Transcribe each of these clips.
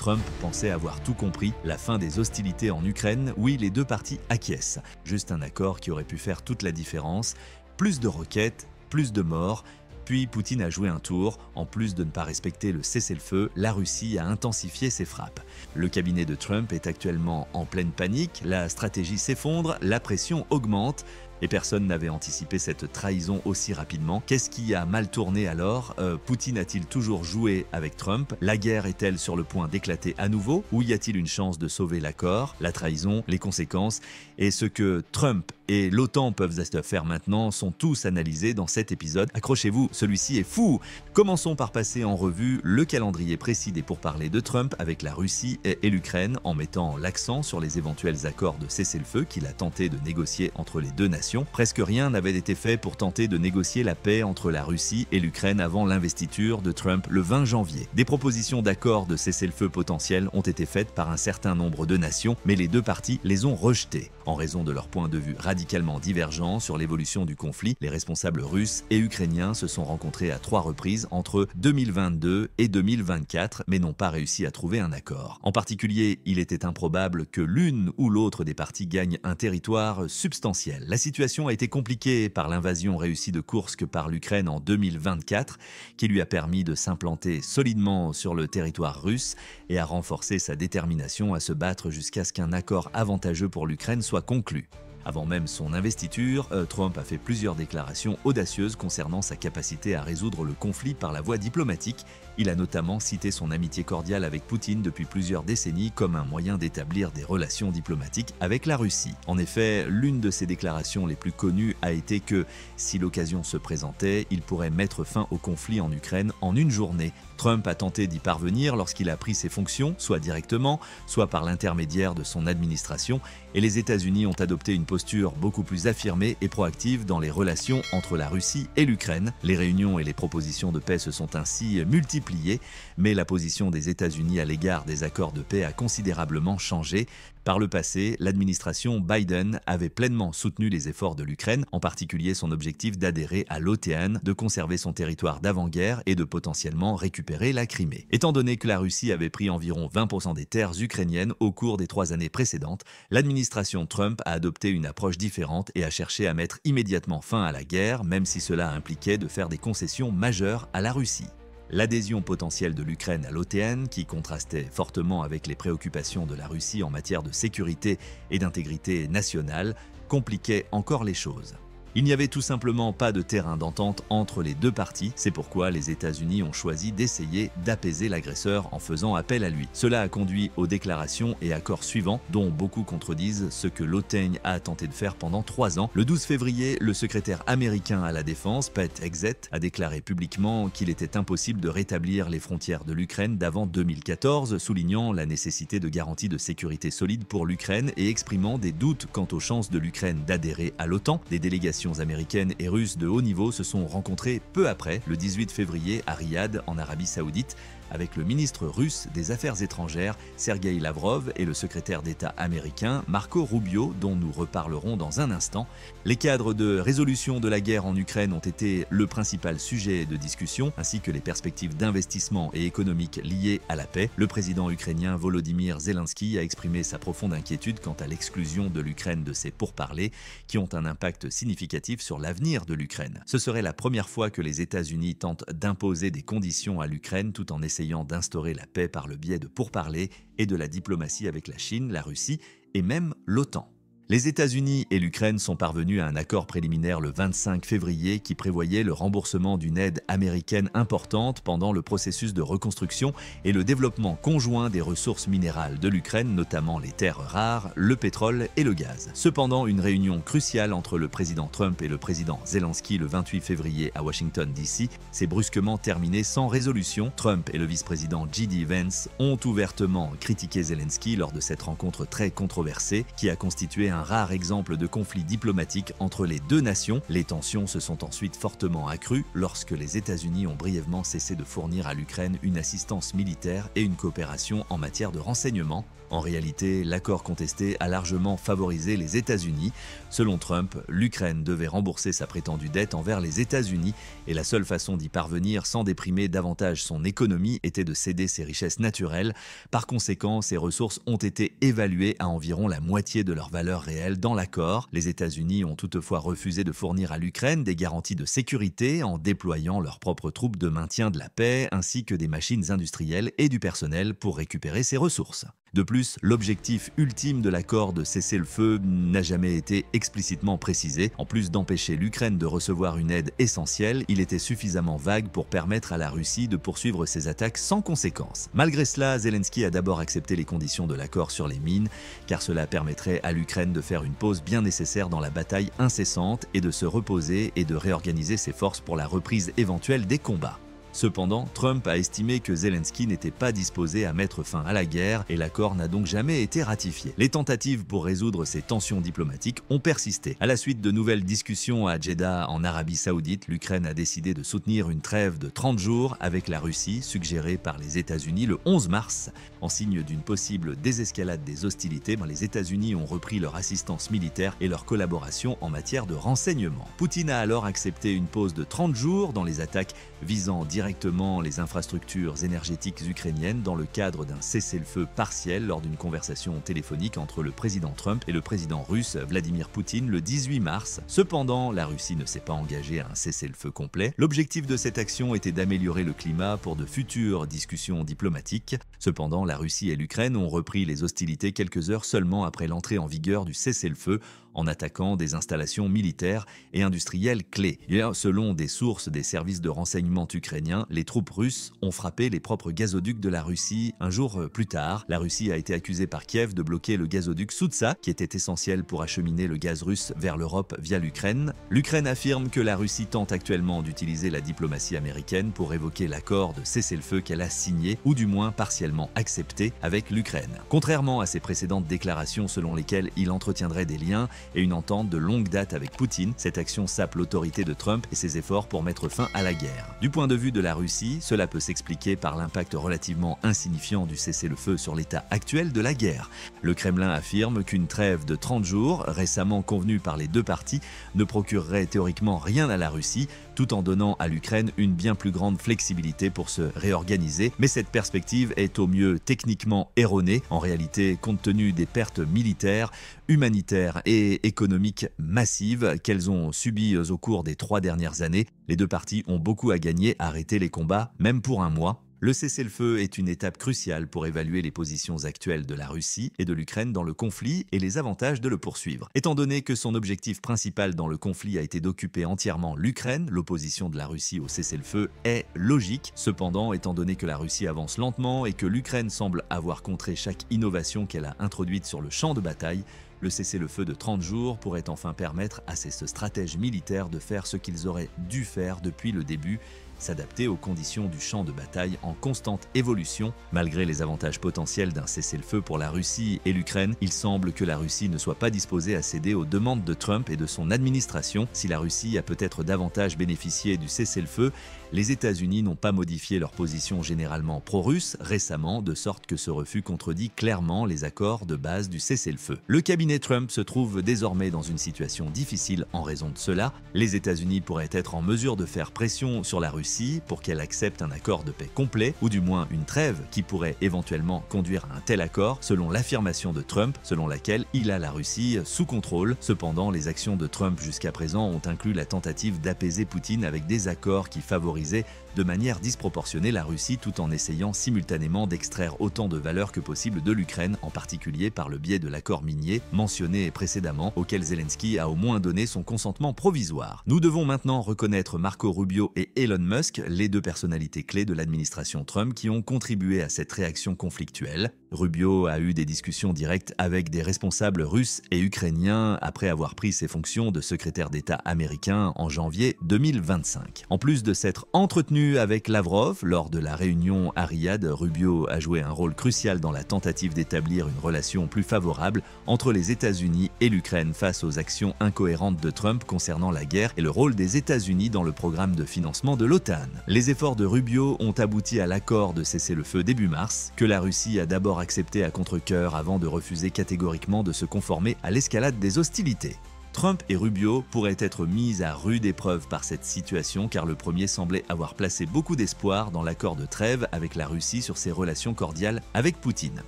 Trump pensait avoir tout compris, la fin des hostilités en Ukraine, oui, les deux parties acquiescent. Juste un accord qui aurait pu faire toute la différence. Plus de roquettes, plus de morts. Puis Poutine a joué un tour. En plus de ne pas respecter le cessez-le-feu, la Russie a intensifié ses frappes. Le cabinet de Trump est actuellement en pleine panique, la stratégie s'effondre, la pression augmente. Et personne n'avait anticipé cette trahison aussi rapidement. Qu'est-ce qui a mal tourné alors? Poutine a-t-il toujours joué avec Trump? La guerre est-elle sur le point d'éclater à nouveau? Ou y a-t-il une chance de sauver l'accord? La trahison, les conséquences et ce que Trump et l'OTAN peuvent faire maintenant sont tous analysés dans cet épisode. Accrochez-vous, celui-ci est fou! Commençons par passer en revue le calendrier précis des pourparlers de Trump avec la Russie et l'Ukraine en mettant l'accent sur les éventuels accords de cessez-le-feu qu'il a tenté de négocier entre les deux nations. Presque rien n'avait été fait pour tenter de négocier la paix entre la Russie et l'Ukraine avant l'investiture de Trump le 20 janvier. Des propositions d'accords de cessez-le-feu potentiels ont été faites par un certain nombre de nations, mais les deux parties les ont rejetées. En raison de leur point de vue radicalement divergent sur l'évolution du conflit, les responsables russes et ukrainiens se sont rencontrés à 3 reprises entre 2022 et 2024, mais n'ont pas réussi à trouver un accord. En particulier, il était improbable que l'une ou l'autre des parties gagne un territoire substantiel. La situation a été compliquée par l'invasion réussie de Koursk par l'Ukraine en 2024, qui lui a permis de s'implanter solidement sur le territoire russe et à renforcer sa détermination à se battre jusqu'à ce qu'un accord avantageux pour l'Ukraine soit conclu. Avant même son investiture, Trump a fait plusieurs déclarations audacieuses concernant sa capacité à résoudre le conflit par la voie diplomatique. Il a notamment cité son amitié cordiale avec Poutine depuis plusieurs décennies comme un moyen d'établir des relations diplomatiques avec la Russie. En effet, l'une de ses déclarations les plus connues a été que, si l'occasion se présentait, il pourrait mettre fin au conflit en Ukraine en une journée. Trump a tenté d'y parvenir lorsqu'il a pris ses fonctions, soit directement, soit par l'intermédiaire de son administration, et les États-Unis ont adopté une posture beaucoup plus affirmée et proactive dans les relations entre la Russie et l'Ukraine. Les réunions et les propositions de paix se sont ainsi multipliées, mais la position des États-Unis à l'égard des accords de paix a considérablement changé. Par le passé, l'administration Biden avait pleinement soutenu les efforts de l'Ukraine, en particulier son objectif d'adhérer à l'OTAN, de conserver son territoire d'avant-guerre et de potentiellement récupérer la Crimée. Étant donné que la Russie avait pris environ 20% des terres ukrainiennes au cours des 3 années précédentes, l'administration Trump a adopté une approche différente et a cherché à mettre immédiatement fin à la guerre, même si cela impliquait de faire des concessions majeures à la Russie. L'adhésion potentielle de l'Ukraine à l'OTAN, qui contrastait fortement avec les préoccupations de la Russie en matière de sécurité et d'intégrité nationale, compliquait encore les choses. Il n'y avait tout simplement pas de terrain d'entente entre les deux parties, c'est pourquoi les États-Unis ont choisi d'essayer d'apaiser l'agresseur en faisant appel à lui. Cela a conduit aux déclarations et accords suivants, dont beaucoup contredisent ce que l'OTAN a tenté de faire pendant 3 ans. Le 12 février, le secrétaire américain à la Défense, Pete Hegseth, a déclaré publiquement qu'il était impossible de rétablir les frontières de l'Ukraine d'avant 2014, soulignant la nécessité de garanties de sécurité solides pour l'Ukraine et exprimant des doutes quant aux chances de l'Ukraine d'adhérer à l'OTAN. Des délégations américaines et russes de haut niveau se sont rencontrées peu après, le 18 février, à Riyad, en Arabie Saoudite, avec le ministre russe des Affaires étrangères, Sergueï Lavrov, et le secrétaire d'État américain, Marco Rubio, dont nous reparlerons dans un instant. Les cadres de résolution de la guerre en Ukraine ont été le principal sujet de discussion, ainsi que les perspectives d'investissement et économique liées à la paix. Le président ukrainien Volodymyr Zelensky a exprimé sa profonde inquiétude quant à l'exclusion de l'Ukraine de ces pourparlers, qui ont un impact significatif sur l'avenir de l'Ukraine. Ce serait la première fois que les États-Unis tentent d'imposer des conditions à l'Ukraine tout en essayant d'instaurer la paix par le biais de pourparlers et de la diplomatie avec la Chine, la Russie et même l'OTAN. Les États-Unis et l'Ukraine sont parvenus à un accord préliminaire le 25 février qui prévoyait le remboursement d'une aide américaine importante pendant le processus de reconstruction et le développement conjoint des ressources minérales de l'Ukraine, notamment les terres rares, le pétrole et le gaz. Cependant, une réunion cruciale entre le président Trump et le président Zelensky le 28 février à Washington DC s'est brusquement terminée sans résolution. Trump et le vice-président J.D. Vance ont ouvertement critiqué Zelensky lors de cette rencontre très controversée qui a constitué un rare exemple de conflit diplomatique entre les deux nations. Les tensions se sont ensuite fortement accrues lorsque les États-Unis ont brièvement cessé de fournir à l'Ukraine une assistance militaire et une coopération en matière de renseignement. En réalité, l'accord contesté a largement favorisé les États-Unis. Selon Trump, l'Ukraine devait rembourser sa prétendue dette envers les États-Unis et la seule façon d'y parvenir sans déprimer davantage son économie était de céder ses richesses naturelles. Par conséquent, ces ressources ont été évaluées à environ la moitié de leur valeur réelle dans l'accord. Les États-Unis ont toutefois refusé de fournir à l'Ukraine des garanties de sécurité en déployant leurs propres troupes de maintien de la paix ainsi que des machines industrielles et du personnel pour récupérer ces ressources. De plus, l'objectif ultime de l'accord de cessez-le-feu n'a jamais été explicitement précisé. En plus d'empêcher l'Ukraine de recevoir une aide essentielle, il était suffisamment vague pour permettre à la Russie de poursuivre ses attaques sans conséquence. Malgré cela, Zelensky a d'abord accepté les conditions de l'accord sur les mines, car cela permettrait à l'Ukraine de faire une pause bien nécessaire dans la bataille incessante et de se reposer et de réorganiser ses forces pour la reprise éventuelle des combats. Cependant, Trump a estimé que Zelensky n'était pas disposé à mettre fin à la guerre et l'accord n'a donc jamais été ratifié. Les tentatives pour résoudre ces tensions diplomatiques ont persisté. À la suite de nouvelles discussions à Jeddah en Arabie Saoudite, l'Ukraine a décidé de soutenir une trêve de 30 jours avec la Russie, suggérée par les États-Unis le 11 mars. En signe d'une possible désescalade des hostilités, les États-Unis ont repris leur assistance militaire et leur collaboration en matière de renseignement. Poutine a alors accepté une pause de 30 jours dans les attaques visant directement les infrastructures énergétiques ukrainiennes dans le cadre d'un cessez-le-feu partiel lors d'une conversation téléphonique entre le président Trump et le président russe Vladimir Poutine le 18 mars. Cependant, la Russie ne s'est pas engagée à un cessez-le-feu complet. L'objectif de cette action était d'améliorer le climat pour de futures discussions diplomatiques. Cependant, la Russie et l'Ukraine ont repris les hostilités quelques heures seulement après l'entrée en vigueur du cessez-le-feu en attaquant des installations militaires et industrielles clés. Et selon des sources des services de renseignement ukrainiens, les troupes russes ont frappé les propres gazoducs de la Russie un jour plus tard. La Russie a été accusée par Kiev de bloquer le gazoduc Soutsa, qui était essentiel pour acheminer le gaz russe vers l'Europe via l'Ukraine. L'Ukraine affirme que la Russie tente actuellement d'utiliser la diplomatie américaine pour évoquer l'accord de cessez-le-feu qu'elle a signé, ou du moins partiellement accepté, avec l'Ukraine. Contrairement à ses précédentes déclarations selon lesquelles il entretiendrait des liens et une entente de longue date avec Poutine, cette action sape l'autorité de Trump et ses efforts pour mettre fin à la guerre. Du point de vue de la Russie, cela peut s'expliquer par l'impact relativement insignifiant du cessez-le-feu sur l'état actuel de la guerre. Le Kremlin affirme qu'une trêve de 30 jours, récemment convenue par les deux parties, ne procurerait théoriquement rien à la Russie, tout en donnant à l'Ukraine une bien plus grande flexibilité pour se réorganiser. Mais cette perspective est au mieux techniquement erronée. En réalité, compte tenu des pertes militaires, humanitaires et économiques massives qu'elles ont subies au cours des 3 dernières années, les deux parties ont beaucoup à gagner à arrêter les combats, même pour un mois. Le cessez-le-feu est une étape cruciale pour évaluer les positions actuelles de la Russie et de l'Ukraine dans le conflit et les avantages de le poursuivre. Étant donné que son objectif principal dans le conflit a été d'occuper entièrement l'Ukraine, l'opposition de la Russie au cessez-le-feu est logique. Cependant, étant donné que la Russie avance lentement et que l'Ukraine semble avoir contré chaque innovation qu'elle a introduite sur le champ de bataille, le cessez-le-feu de 30 jours pourrait enfin permettre à ces stratèges militaires de faire ce qu'ils auraient dû faire depuis le début, s'adapter aux conditions du champ de bataille en constante évolution. Malgré les avantages potentiels d'un cessez-le-feu pour la Russie et l'Ukraine, il semble que la Russie ne soit pas disposée à céder aux demandes de Trump et de son administration. Si la Russie a peut-être davantage bénéficié du cessez-le-feu, les États-Unis n'ont pas modifié leur position généralement pro-russe récemment, de sorte que ce refus contredit clairement les accords de base du cessez-le-feu. Le cabinet Trump se trouve désormais dans une situation difficile en raison de cela. Les États-Unis pourraient être en mesure de faire pression sur la Russie pour qu'elle accepte un accord de paix complet, ou du moins une trêve qui pourrait éventuellement conduire à un tel accord, selon l'affirmation de Trump, selon laquelle il a la Russie sous contrôle. Cependant, les actions de Trump jusqu'à présent ont inclus la tentative d'apaiser Poutine avec des accords qui favorisaient de manière disproportionnée la Russie tout en essayant simultanément d'extraire autant de valeur que possible de l'Ukraine, en particulier par le biais de l'accord minier mentionné précédemment, auquel Zelensky a au moins donné son consentement provisoire. Nous devons maintenant reconnaître Marco Rubio et Elon Musk, les deux personnalités clés de l'administration Trump qui ont contribué à cette réaction conflictuelle. Rubio a eu des discussions directes avec des responsables russes et ukrainiens après avoir pris ses fonctions de secrétaire d'État américain en janvier 2025. En plus de s'être entretenu tenue avec Lavrov lors de la réunion à Riyad, Rubio a joué un rôle crucial dans la tentative d'établir une relation plus favorable entre les États-Unis et l'Ukraine face aux actions incohérentes de Trump concernant la guerre et le rôle des États-Unis dans le programme de financement de l'OTAN. Les efforts de Rubio ont abouti à l'accord de cessez-le-feu début mars, que la Russie a d'abord accepté à contre-cœur avant de refuser catégoriquement de se conformer à l'escalade des hostilités. Trump et Rubio pourraient être mis à rude épreuve par cette situation car le premier semblait avoir placé beaucoup d'espoir dans l'accord de trêve avec la Russie sur ses relations cordiales avec Poutine.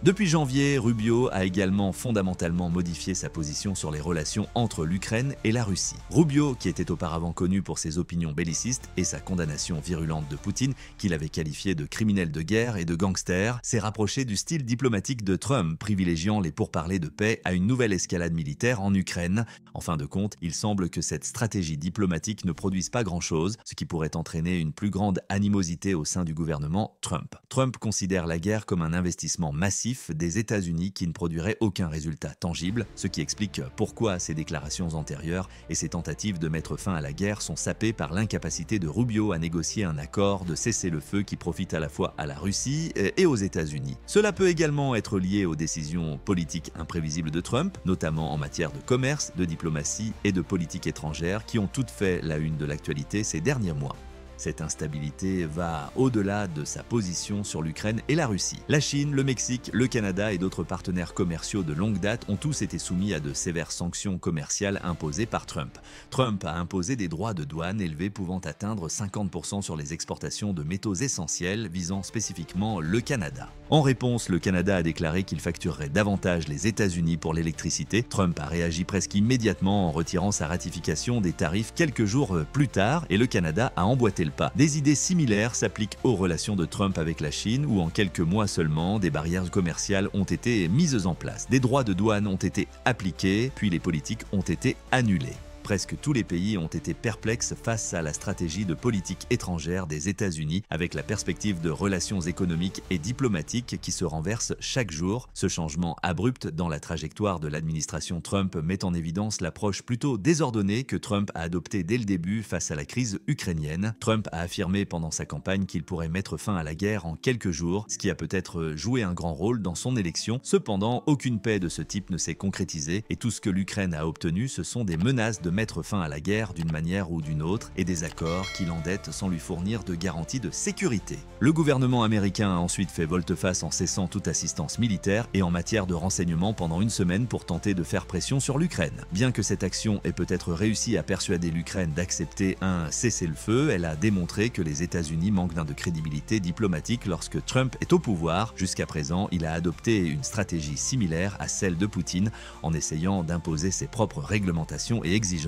Depuis janvier, Rubio a également fondamentalement modifié sa position sur les relations entre l'Ukraine et la Russie. Rubio, qui était auparavant connu pour ses opinions bellicistes et sa condamnation virulente de Poutine, qu'il avait qualifié de criminel de guerre et de gangster, s'est rapproché du style diplomatique de Trump, privilégiant les pourparlers de paix à une nouvelle escalade militaire en Ukraine. En fin de compte, il semble que cette stratégie diplomatique ne produise pas grand-chose, ce qui pourrait entraîner une plus grande animosité au sein du gouvernement Trump. Trump considère la guerre comme un investissement massif des États-Unis qui ne produirait aucun résultat tangible, ce qui explique pourquoi ses déclarations antérieures et ses tentatives de mettre fin à la guerre sont sapées par l'incapacité de Rubio à négocier un accord de cessez-le-feu qui profite à la fois à la Russie et aux États-Unis. Cela peut également être lié aux décisions politiques imprévisibles de Trump, notamment en matière de commerce, de diplomatie et de politique étrangère qui ont toutes fait la une de l'actualité ces derniers mois. Cette instabilité va au-delà de sa position sur l'Ukraine et la Russie. La Chine, le Mexique, le Canada et d'autres partenaires commerciaux de longue date ont tous été soumis à de sévères sanctions commerciales imposées par Trump. Trump a imposé des droits de douane élevés pouvant atteindre 50% sur les exportations de métaux essentiels visant spécifiquement le Canada. En réponse, le Canada a déclaré qu'il facturerait davantage les États-Unis pour l'électricité. Trump a réagi presque immédiatement en retirant sa ratification des tarifs quelques jours plus tard et le Canada a emboîté le pas. Des idées similaires s'appliquent aux relations de Trump avec la Chine où en quelques mois seulement, des barrières commerciales ont été mises en place. Des droits de douane ont été appliqués, puis les politiques ont été annulées. Presque tous les pays ont été perplexes face à la stratégie de politique étrangère des États-Unis avec la perspective de relations économiques et diplomatiques qui se renversent chaque jour. Ce changement abrupt dans la trajectoire de l'administration Trump met en évidence l'approche plutôt désordonnée que Trump a adoptée dès le début face à la crise ukrainienne. Trump a affirmé pendant sa campagne qu'il pourrait mettre fin à la guerre en quelques jours, ce qui a peut-être joué un grand rôle dans son élection. Cependant, aucune paix de ce type ne s'est concrétisée et tout ce que l'Ukraine a obtenu, ce sont des menaces de mettre fin à la guerre d'une manière ou d'une autre et des accords qui l'endettent sans lui fournir de garanties de sécurité. Le gouvernement américain a ensuite fait volte-face en cessant toute assistance militaire et en matière de renseignement pendant une semaine pour tenter de faire pression sur l'Ukraine. Bien que cette action ait peut-être réussi à persuader l'Ukraine d'accepter un cessez-le-feu, elle a démontré que les États-Unis manquent de crédibilité diplomatique lorsque Trump est au pouvoir. Jusqu'à présent, il a adopté une stratégie similaire à celle de Poutine en essayant d'imposer ses propres réglementations et exigences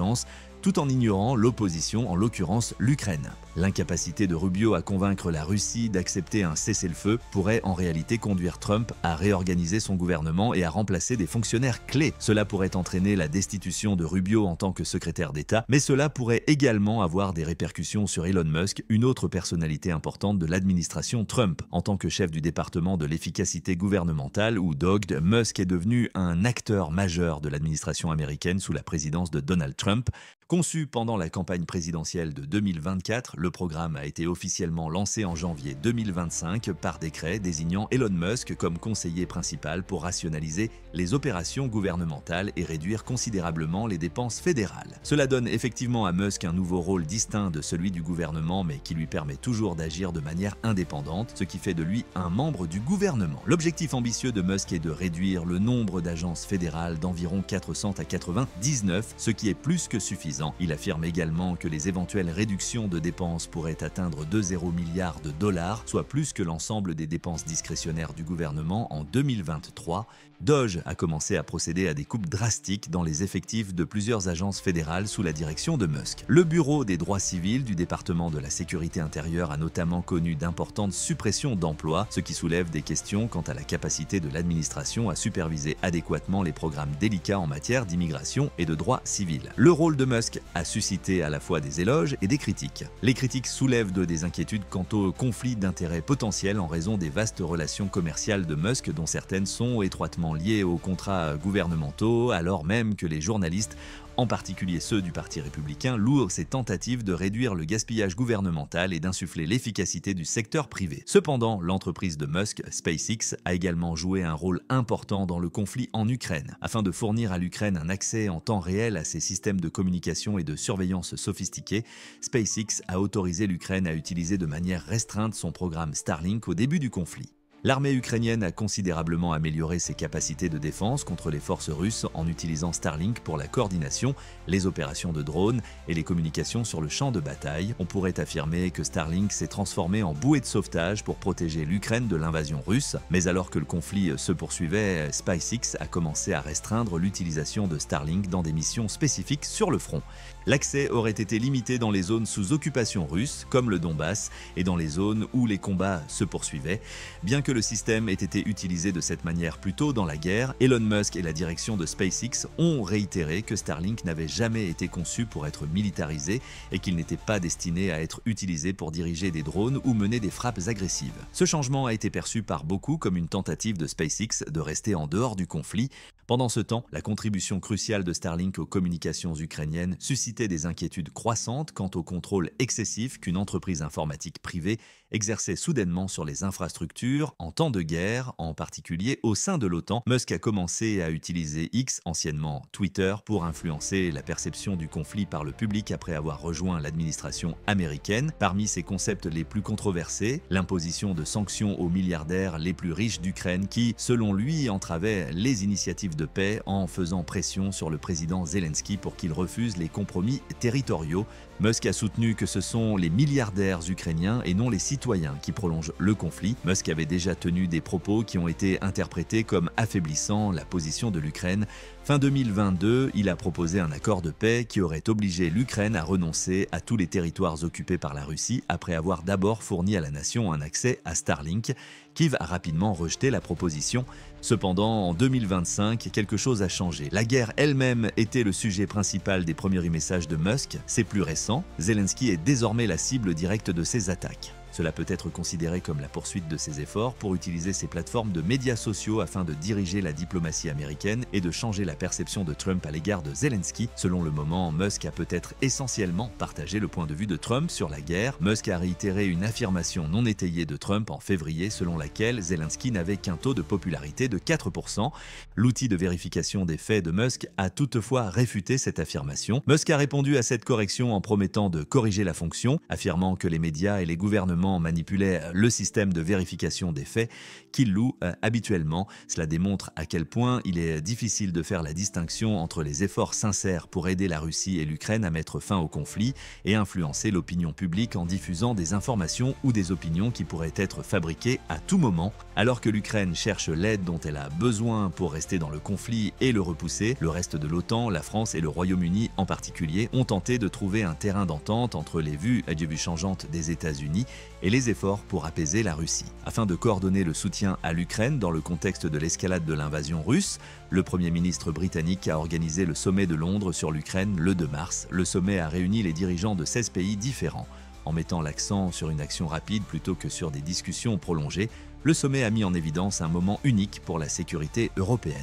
tout en ignorant l'opposition, en l'occurrence l'Ukraine. L'incapacité de Rubio à convaincre la Russie d'accepter un cessez-le-feu pourrait en réalité conduire Trump à réorganiser son gouvernement et à remplacer des fonctionnaires clés. Cela pourrait entraîner la destitution de Rubio en tant que secrétaire d'État, mais cela pourrait également avoir des répercussions sur Elon Musk, une autre personnalité importante de l'administration Trump. En tant que chef du département de l'efficacité gouvernementale, ou DOGD, Musk est devenu un acteur majeur de l'administration américaine sous la présidence de Donald Trump. Conçu pendant la campagne présidentielle de 2024, le programme a été officiellement lancé en janvier 2025 par décret désignant Elon Musk comme conseiller principal pour rationaliser les opérations gouvernementales et réduire considérablement les dépenses fédérales. Cela donne effectivement à Musk un nouveau rôle distinct de celui du gouvernement mais qui lui permet toujours d'agir de manière indépendante, ce qui fait de lui un membre du gouvernement. L'objectif ambitieux de Musk est de réduire le nombre d'agences fédérales d'environ 400 à 99, ce qui est plus que suffisant. Il affirme également que les éventuelles réductions de dépenses pourraient atteindre 2,0 milliards de dollars, soit plus que l'ensemble des dépenses discrétionnaires du gouvernement en 2023. Doge a commencé à procéder à des coupes drastiques dans les effectifs de plusieurs agences fédérales sous la direction de Musk. Le Bureau des droits civils du département de la sécurité intérieure a notamment connu d'importantes suppressions d'emplois, ce qui soulève des questions quant à la capacité de l'administration à superviser adéquatement les programmes délicats en matière d'immigration et de droit civil. Le rôle de Musk a suscité à la fois des éloges et des critiques. Les critiques soulèvent des inquiétudes quant au conflit d'intérêts potentiel en raison des vastes relations commerciales de Musk dont certaines sont étroitement liées aux contrats gouvernementaux, alors même que les journalistes en particulier ceux du Parti républicain, louent ces tentatives de réduire le gaspillage gouvernemental et d'insuffler l'efficacité du secteur privé. Cependant, l'entreprise de Musk, SpaceX, a également joué un rôle important dans le conflit en Ukraine. Afin de fournir à l'Ukraine un accès en temps réel à ses systèmes de communication et de surveillance sophistiqués, SpaceX a autorisé l'Ukraine à utiliser de manière restreinte son programme Starlink au début du conflit. L'armée ukrainienne a considérablement amélioré ses capacités de défense contre les forces russes en utilisant Starlink pour la coordination, les opérations de drones et les communications sur le champ de bataille. On pourrait affirmer que Starlink s'est transformé en bouée de sauvetage pour protéger l'Ukraine de l'invasion russe, mais alors que le conflit se poursuivait, SpaceX a commencé à restreindre l'utilisation de Starlink dans des missions spécifiques sur le front. L'accès aurait été limité dans les zones sous occupation russe, comme le Donbass, et dans les zones où les combats se poursuivaient. Bien que le système ait été utilisé de cette manière plus tôt dans la guerre, Elon Musk et la direction de SpaceX ont réitéré que Starlink n'avait jamais été conçu pour être militarisé et qu'il n'était pas destiné à être utilisé pour diriger des drones ou mener des frappes agressives. Ce changement a été perçu par beaucoup comme une tentative de SpaceX de rester en dehors du conflit. Pendant ce temps, la contribution cruciale de Starlink aux communications ukrainiennes suscitait des inquiétudes croissantes quant au contrôle excessif qu'une entreprise informatique privée exerçait soudainement sur les infrastructures en temps de guerre, en particulier au sein de l'OTAN. Musk a commencé à utiliser X, anciennement Twitter, pour influencer la perception du conflit par le public après avoir rejoint l'administration américaine. Parmi ses concepts les plus controversés, l'imposition de sanctions aux milliardaires les plus riches d'Ukraine qui, selon lui, entravaient les initiatives de paix en faisant pression sur le président Zelensky pour qu'il refuse les compromis territoriaux. Musk a soutenu que ce sont les milliardaires ukrainiens et non les citoyens qui prolongent le conflit. Musk avait déjà tenu des propos qui ont été interprétés comme affaiblissant la position de l'Ukraine. Fin 2022, il a proposé un accord de paix qui aurait obligé l'Ukraine à renoncer à tous les territoires occupés par la Russie après avoir d'abord fourni à la nation un accès à Starlink. Kiev a rapidement rejeté la proposition. Cependant, en 2025, quelque chose a changé. La guerre elle-même était le sujet principal des premiers messages de Musk. C'est plus récent. Zelensky est désormais la cible directe de ses attaques. Cela peut être considéré comme la poursuite de ses efforts pour utiliser ces plateformes de médias sociaux afin de diriger la diplomatie américaine et de changer la perception de Trump à l'égard de Zelensky. Selon Le Moment, Musk a peut-être essentiellement partagé le point de vue de Trump sur la guerre. Musk a réitéré une affirmation non étayée de Trump en février selon laquelle Zelensky n'avait qu'un taux de popularité de 4%. L'outil de vérification des faits de Musk a toutefois réfuté cette affirmation. Musk a répondu à cette correction en promettant de corriger la fonction, affirmant que les médias et les gouvernements manipulait le système de vérification des faits qu'il loue habituellement. Cela démontre à quel point il est difficile de faire la distinction entre les efforts sincères pour aider la Russie et l'Ukraine à mettre fin au conflit et influencer l'opinion publique en diffusant des informations ou des opinions qui pourraient être fabriquées à tout moment. Alors que l'Ukraine cherche l'aide dont elle a besoin pour rester dans le conflit et le repousser, le reste de l'OTAN, la France et le Royaume-Uni en particulier, ont tenté de trouver un terrain d'entente entre les vues à Dieu vu changeantes des États-Unis et les efforts pour apaiser la Russie. Afin de coordonner le soutien à l'Ukraine dans le contexte de l'escalade de l'invasion russe, le Premier ministre britannique a organisé le sommet de Londres sur l'Ukraine le 2 mars. Le sommet a réuni les dirigeants de 16 pays différents. En mettant l'accent sur une action rapide plutôt que sur des discussions prolongées, le sommet a mis en évidence un moment unique pour la sécurité européenne.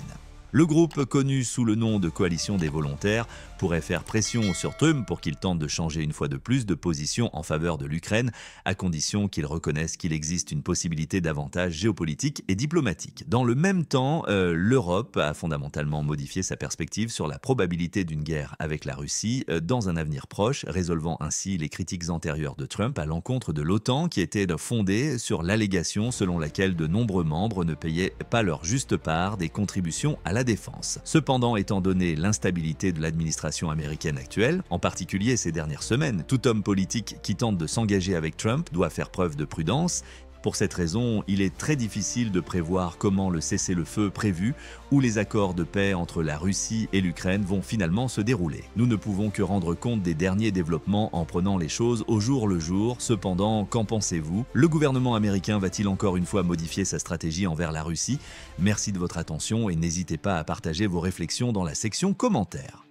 Le groupe, connu sous le nom de Coalition des volontaires, pourrait faire pression sur Trump pour qu'il tente de changer une fois de plus de position en faveur de l'Ukraine, à condition qu'il reconnaisse qu'il existe une possibilité d'avantage géopolitique et diplomatique. Dans le même temps, l'Europe a fondamentalement modifié sa perspective sur la probabilité d'une guerre avec la Russie dans un avenir proche, résolvant ainsi les critiques antérieures de Trump à l'encontre de l'OTAN qui étaient fondées sur l'allégation selon laquelle de nombreux membres ne payaient pas leur juste part des contributions à la défense. Cependant, étant donné l'instabilité de l'administration américaine actuelle, en particulier ces dernières semaines, tout homme politique qui tente de s'engager avec Trump doit faire preuve de prudence. Pour cette raison, il est très difficile de prévoir comment le cessez-le-feu prévu ou les accords de paix entre la Russie et l'Ukraine vont finalement se dérouler. Nous ne pouvons que rendre compte des derniers développements en prenant les choses au jour le jour. Cependant, qu'en pensez-vous? Le gouvernement américain va-t-il encore une fois modifier sa stratégie envers la Russie? Merci de votre attention et n'hésitez pas à partager vos réflexions dans la section commentaires.